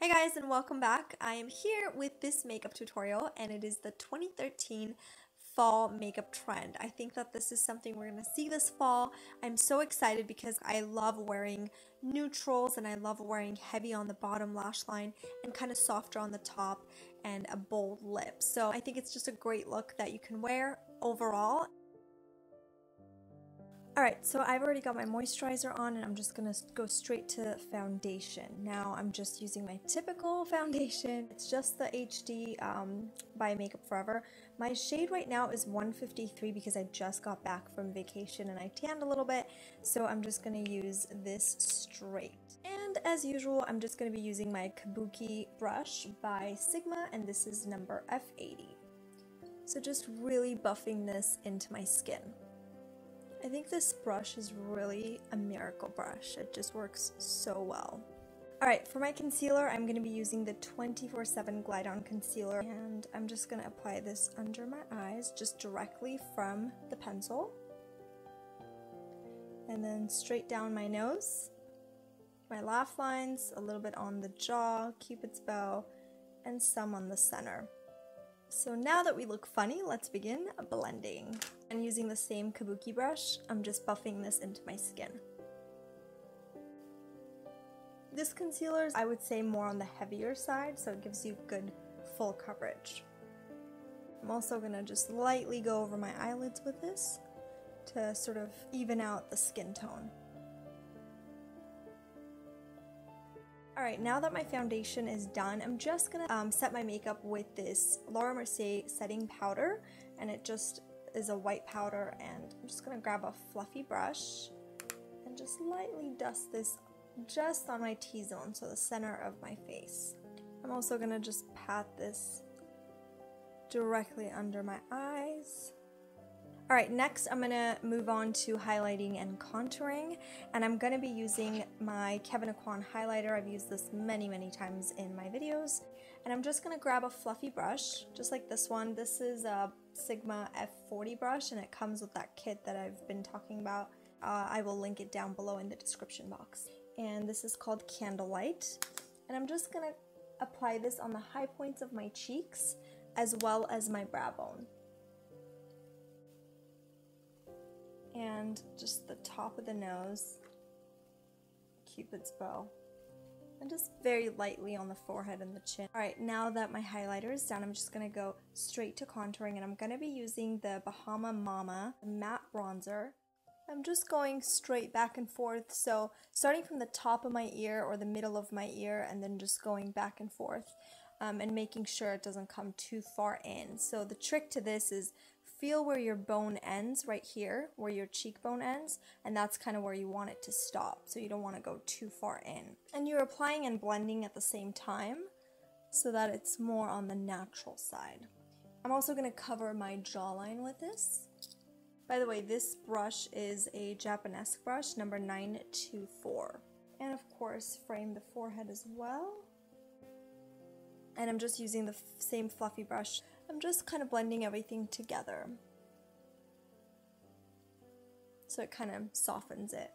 Hey guys, and welcome back. I am here with this makeup tutorial and it is the 2013 fall makeup trend. I think that this is something we're going to see this fall. I'm so excited because I love wearing neutrals and I love wearing heavy on the bottom lash line and kind of softer on the top and a bold lip. So I think it's just a great look that you can wear overall. Alright, so I've already got my moisturizer on and I'm just going to go straight to foundation. Now I'm just using my typical foundation. It's just the HD by Makeup Forever. My shade right now is 153 because I just got back from vacation and I tanned a little bit. So I'm just going to use this straight. And as usual, I'm just going to be using my Kabuki brush by Sigma and this is number F80. So just really buffing this into my skin. I think this brush is really a miracle brush. It just works so well. Alright, for my concealer, I'm going to be using the 24/7 Glide On Concealer, and I'm just going to apply this under my eyes, just directly from the pencil. And then straight down my nose, my laugh lines, a little bit on the jaw, Cupid's bow, and some on the center. So now that we look funny, let's begin blending. And using the same Kabuki brush, I'm just buffing this into my skin. This concealer is, I would say, more on the heavier side, so it gives you good full coverage. I'm also going to just lightly go over my eyelids with this to sort of even out the skin tone. Alright, now that my foundation is done, I'm just going to set my makeup with this Laura Mercier setting powder, and it just is a white powder, and I'm just going to grab a fluffy brush and just lightly dust this just on my T-zone, so the center of my face. I'm also going to just pat this directly under my eyes. Alright, next I'm going to move on to highlighting and contouring, and I'm going to be using my Kevyn highlighter. I've used this many times in my videos, and I'm just going to grab a fluffy brush, just like this one. This is a Sigma F40 brush, and it comes with that kit that I've been talking about. I will link it down below in the description box. And this is called Candlelight, and I'm just going to apply this on the high points of my cheeks, as well as my brow bone. And just the top of the nose, Cupid's bow, and just very lightly on the forehead and the chin. Alright, now that my highlighter is done, I'm just going to go straight to contouring, and I'm going to be using the Bahama Mama matte bronzer. I'm just going straight back and forth, so starting from the top of my ear or the middle of my ear, and then just going back and forth, and making sure it doesn't come too far in. So the trick to this is feel where your bone ends, right here, where your cheekbone ends, and that's kind of where you want it to stop, so you don't want to go too far in. And you're applying and blending at the same time, so that it's more on the natural side. I'm also going to cover my jawline with this. By the way, this brush is a Japanese brush, number 924. And of course, frame the forehead as well. And I'm just using the same fluffy brush. I'm just kind of blending everything together, so it kind of softens it.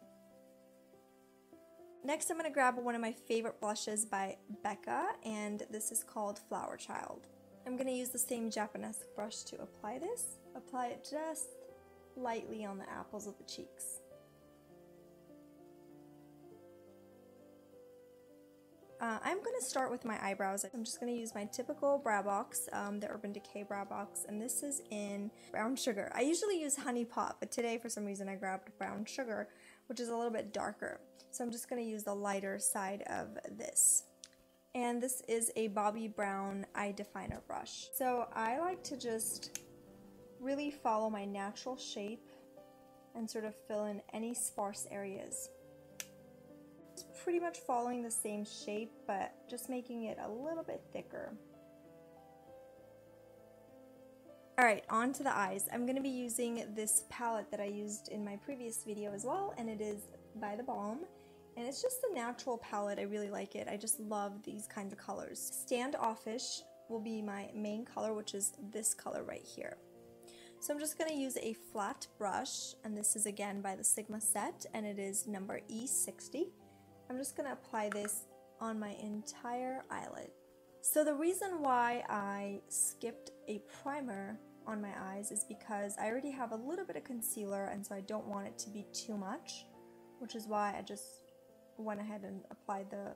Next, I'm going to grab one of my favorite blushes by Becca, and this is called Flowerchild. I'm going to use the same Japanese brush to apply this. Apply it just lightly on the apples of the cheeks. I'm going to start with my eyebrows. I'm just going to use my typical brow box, the Urban Decay brow box, and this is in Brown Sugar. I usually use Honey Pot, but today for some reason I grabbed Brown Sugar, which is a little bit darker. So I'm just going to use the lighter side of this. And this is a Bobbi Brown eye definer brush. So I like to just really follow my natural shape and sort of fill in any sparse areas. It's pretty much following the same shape, but just making it a little bit thicker. Alright, on to the eyes. I'm going to be using this palette that I used in my previous video as well, and it is by the Balm. And it's just a natural palette. I really like it. I just love these kinds of colors. Stand-Offish will be my main color, which is this color right here. So I'm just going to use a flat brush, and this is again by the Sigma set, and it is number E60. I'm just going to apply this on my entire eyelid. So the reason why I skipped a primer on my eyes is because I already have a little bit of concealer, and so I don't want it to be too much, which is why I just went ahead and applied the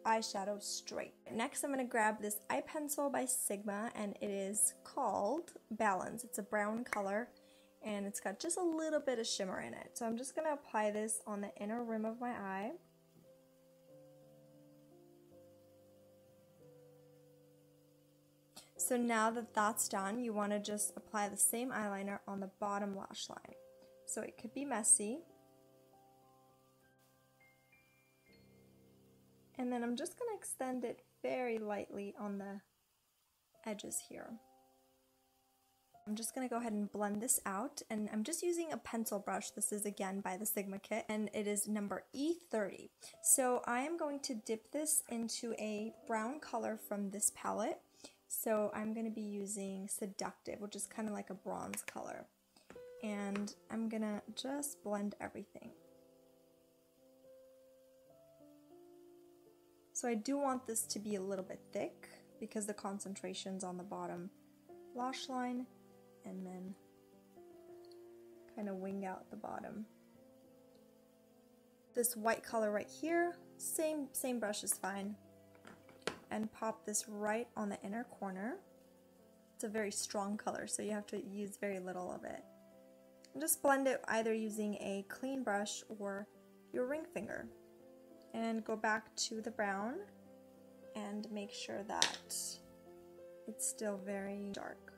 eyeshadow straight. Next, I'm going to grab this eye pencil by Sigma, and it is called Balance. It's a brown color, and it's got just a little bit of shimmer in it. So I'm just going to apply this on the inner rim of my eye. So now that that's done, you want to just apply the same eyeliner on the bottom lash line. So it could be messy. And then I'm just going to extend it very lightly on the edges here. I'm just going to go ahead and blend this out, and I'm just using a pencil brush. This is again by the Sigma kit, and it is number E30. So I am going to dip this into a brown color from this palette. So I'm going to be using Seductive, which is kind of like a bronze color. And I'm going to just blend everything. So I do want this to be a little bit thick because the concentration's on the bottom lash line, and then kind of wing out the bottom. This white color right here, same brush is fine. And pop this right on the inner corner. It's a very strong color, so you have to use very little of it. And just blend it either using a clean brush or your ring finger. And go back to the brown and make sure that it's still very dark.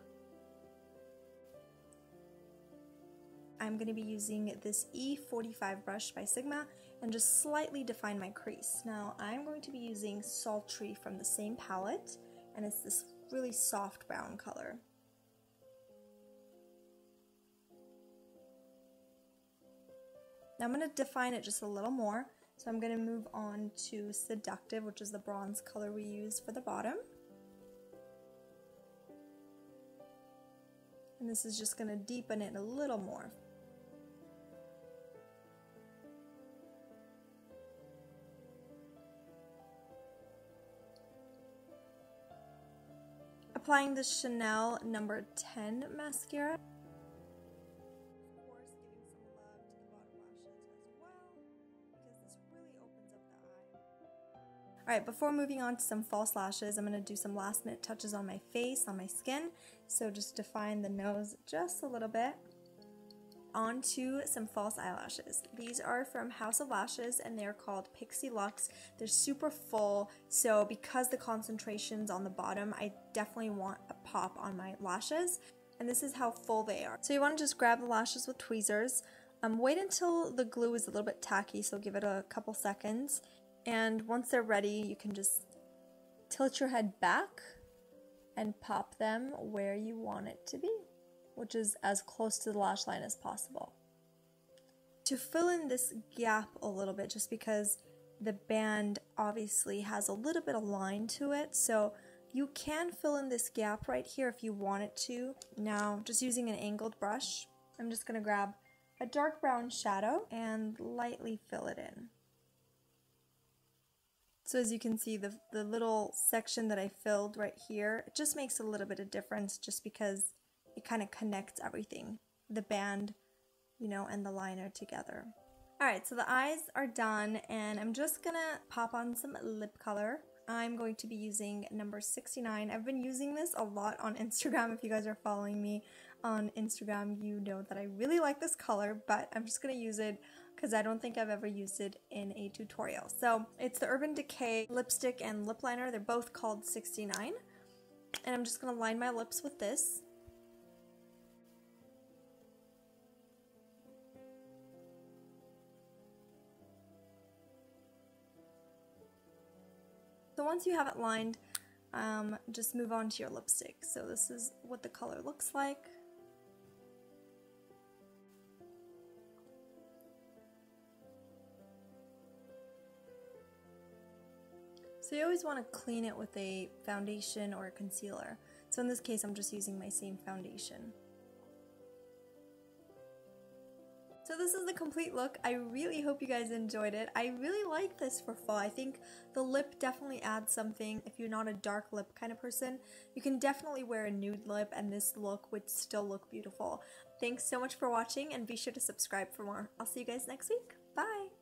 I'm going to be using this E45 brush by Sigma and just slightly define my crease. Now I'm going to be using Sultry from the same palette, and it's this really soft brown color. Now I'm going to define it just a little more. So I'm going to move on to Seductive, which is the bronze color we used for the bottom. And this is just going to deepen it a little more. Applying the Chanel number 10 mascara. Alright, before moving on to some false lashes, I'm going to do some last minute touches on my face, on my skin. So just define the nose just a little bit. On to some false eyelashes. These are from House of Lashes, and they're called Pixie Luxe. They're super full, so because the concentration's on the bottom, I definitely want a pop on my lashes. And this is how full they are. So you want to just grab the lashes with tweezers. Wait until the glue is a little bit tacky, so give it a couple seconds. And once they're ready, you can just tilt your head back and pop them where you want it to be, which is as close to the lash line as possible. To fill in this gap a little bit, just because the band obviously has a little bit of line to it, so you can fill in this gap right here if you want it to. Now, just using an angled brush, I'm just going to grab a dark brown shadow and lightly fill it in. So as you can see, the little section that I filled right here, it just makes a little bit of difference just because it kind of connects everything, the band, you know, and the liner together. Alright, so the eyes are done, and I'm just gonna pop on some lip color. I'm going to be using number 69. I've been using this a lot on Instagram. If you guys are following me on Instagram, you know that I really like this color, but I'm just gonna use it because I don't think I've ever used it in a tutorial. So it's the Urban Decay lipstick and lip liner. They're both called 69. And I'm just going to line my lips with this. So once you have it lined, just move on to your lipstick. So this is what the color looks like. So you always want to clean it with a foundation or a concealer. So in this case, I'm just using my same foundation. So So this is the complete look. I really hope you guys enjoyed it. I really like this for fall. I think the lip definitely adds something. If you're not a dark lip kind of person, you can definitely wear a nude lip and this look would still look beautiful. Thanks so much for watching and be sure to subscribe for more. I'll see you guys next week. Bye!